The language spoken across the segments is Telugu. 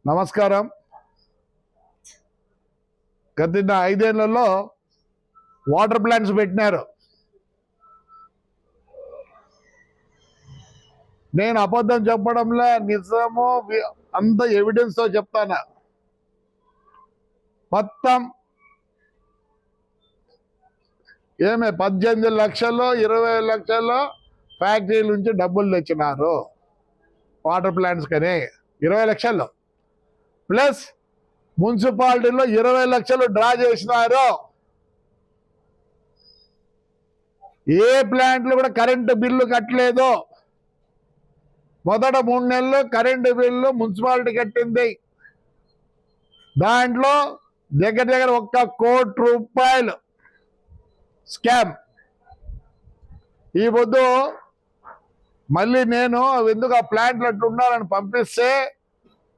నమస్కారం. గత 5 ఏళ్లలో వాటర్ ప్లాంట్స్ పెట్టినారు. నేను అబద్ధం చెప్పడంలో నిజము అంత ఎవిడెన్స్ తో చెప్తాను. మొత్తం 18 లక్షలు 20 లక్షలు ఫ్యాక్టరీల నుంచి డబ్బులు తెచ్చినారు వాటర్ ప్లాంట్స్ కని. 20 లక్షలు ప్లస్ మున్సిపాలిటీలో 20 లక్షలు డ్రా చేసినారు. ఏ ప్లాంట్లు కూడా కరెంటు బిల్లు కట్టలేదు. మొదట 3 నెలలు కరెంటు బిల్లు మున్సిపాలిటీ కట్టింది. దాంట్లో దగ్గర 1 కోటి రూపాయలు స్కామ్. ఈ పొద్దు మళ్ళీ నేను ఎందుకు ఆ ప్లాంట్లు అట్టు ఉండాలని పంపిస్తే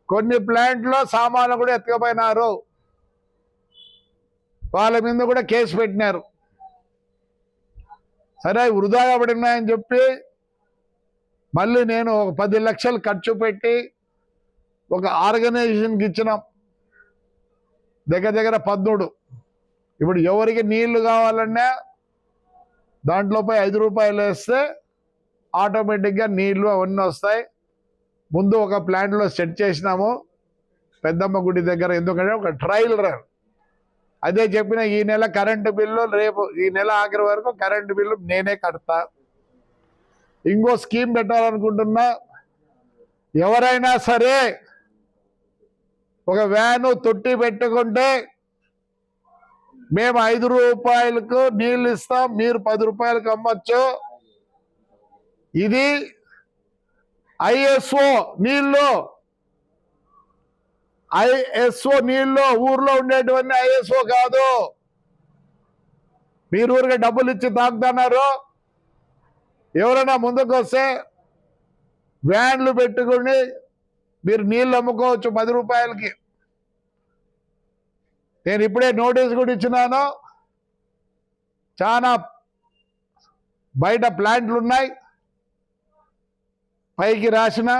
కొన్ని ప్లాంట్లో సామాన్లు కూడా ఎత్తుకపోయినారు. వాళ్ళ మీద కూడా కేసు పెట్టినారు. సరే వృధాగా పడినాయని చెప్పి మళ్ళీ నేను ఒక 10 లక్షలు ఖర్చు పెట్టి ఒక ఆర్గనైజేషన్కి ఇచ్చినాం. దగ్గర 13. ఇప్పుడు ఎవరికి నీళ్లు కావాలన్నా దాంట్లోపై 5 రూపాయలు వేస్తే ఆటోమేటిక్గా నీళ్లు అవన్నీ వస్తాయి. ముందు ఒక ప్లాంట్లో సెట్ చేసినాము పెద్దమ్మ గుడి దగ్గర. ఎందుకంటే ఒక ట్రయల్ రన్. అదే చెప్పిన ఈ నెల కరెంటు బిల్లు రేపు ఈ నెల ఆఖరి వరకు కరెంటు బిల్లు నేనే కడతా. ఇంకో స్కీమ్ పెట్టాలనుకుంటున్నా. ఎవరైనా సరే ఒక వ్యాను తొట్టి పెట్టుకుంటే మేము 5 రూపాయలకు నీళ్ళు ఇస్తాం, మీరు 10 రూపాయలకు అమ్మచ్చు. ఇది ఐఎస్ఓ నీళ్ళు. ఐఎస్ఓ నీళ్ళు ఊర్లో ఉండేటువంటి ఐఎస్ఓ కాదు. మీరు ఊరికి డబ్బులు ఇచ్చి తాగుతున్నారు. ఎవరైనా ముందుకు వస్తే వ్యాన్లు పెట్టుకుని మీరు నీళ్ళు అమ్ముకోవచ్చు 10 రూపాయలకి. నేను ఇప్పుడే నోటీస్ కూడా ఇచ్చినాను. చాలా బయట ప్లాంట్లు ఉన్నాయి. పైకి రాసిన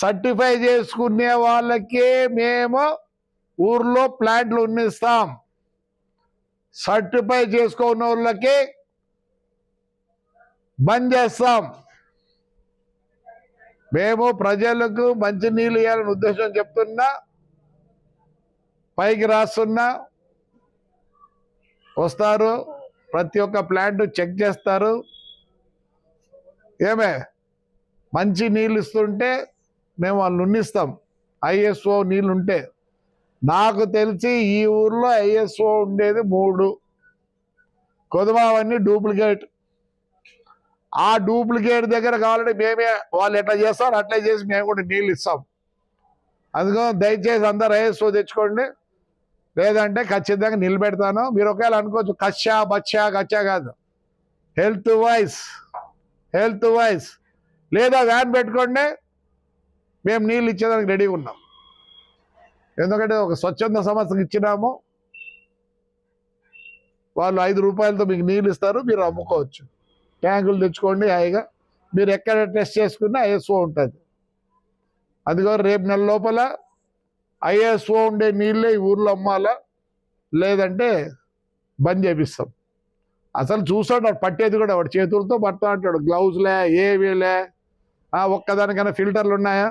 సర్టిఫై చేసుకునే వాళ్ళకే మేము ఊర్లో ప్లాంట్లు ఉన్నిస్తాం. సర్టిఫై చేసుకున్న వాళ్ళకి బంద్ చేస్తాం. మేము ప్రజలకు మంచి నీళ్ళు ఇవ్వాలని ఉద్దేశం చెప్తున్నా. పైకి రాస్తున్నా. వస్తారు, ప్రతి ఒక్క ప్లాంట్ చెక్ చేస్తారు. ఏమే మంచి నీళ్ళు ఇస్తుంటే మేము వాళ్ళు ఉన్నిస్తాం. ఐఎస్ఓ నీళ్ళు ఉంటే. నాకు తెలిసి ఈ ఊర్లో ఐఎస్ఓ ఉండేది 3. కొదమావన్నీ డూప్లికేట్. ఆ డూప్లికేట్ దగ్గర కావాలంటే మేమే వాళ్ళు ఎట్లా చేస్తారు అట్లా చేసి మేము కూడా నీళ్ళు ఇస్తాం. అందుకని దయచేసి అందరు ఐఎస్ఓ తెచ్చుకోండి. లేదంటే ఖచ్చితంగా నిలబెడతాను. మీరు ఒకవేళ అనుకోవచ్చు కచ్చా బచ్చా కచ్చా కాదు, హెల్త్ వైజ్ లేదా వ్యాన్ పెట్టుకోండి, మేము నీళ్ళు ఇచ్చేదానికి రెడీగా ఉన్నాం. ఎందుకంటే ఒక స్వచ్ఛంద సంస్థకి ఇచ్చినాము. వాళ్ళు 5 రూపాయలతో మీకు నీళ్ళు ఇస్తారు, మీరు అమ్ముకోవచ్చు. ట్యాంకులు తెచ్చుకోండి హాయిగా. మీరు ఎక్కడ టెస్ట్ చేసుకున్నా ఐఎస్ఓ ఉంటుంది. అందుకని రేపు నెల లోపల ఐఎస్ఓ ఉండే నీళ్ళే ఈ ఊర్లో అమ్మాలా, లేదంటే బంద్ చేపిస్తాం. అసలు చూస్తాడు పట్టేది కూడా వాడు చేతులతో పడతా అంటాడు. గ్లౌజ్లే ఏవీలే. ఒక్కదానికైనా ఫిల్టర్లు ఉన్నాయా?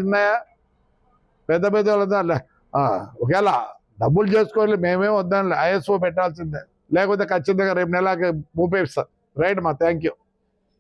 ఉన్నాయా? పెద్ద వాళ్ళ ఒకవేళ డబ్బులు చేసుకోవాలి మేమేం వద్దాం. ఐఎస్ఓ పెట్టాల్సిందే. లేకపోతే ఖచ్చితంగా రేపు నెలకి మూపేస్తాం. రైట్ మా థ్యాంక్ యూ.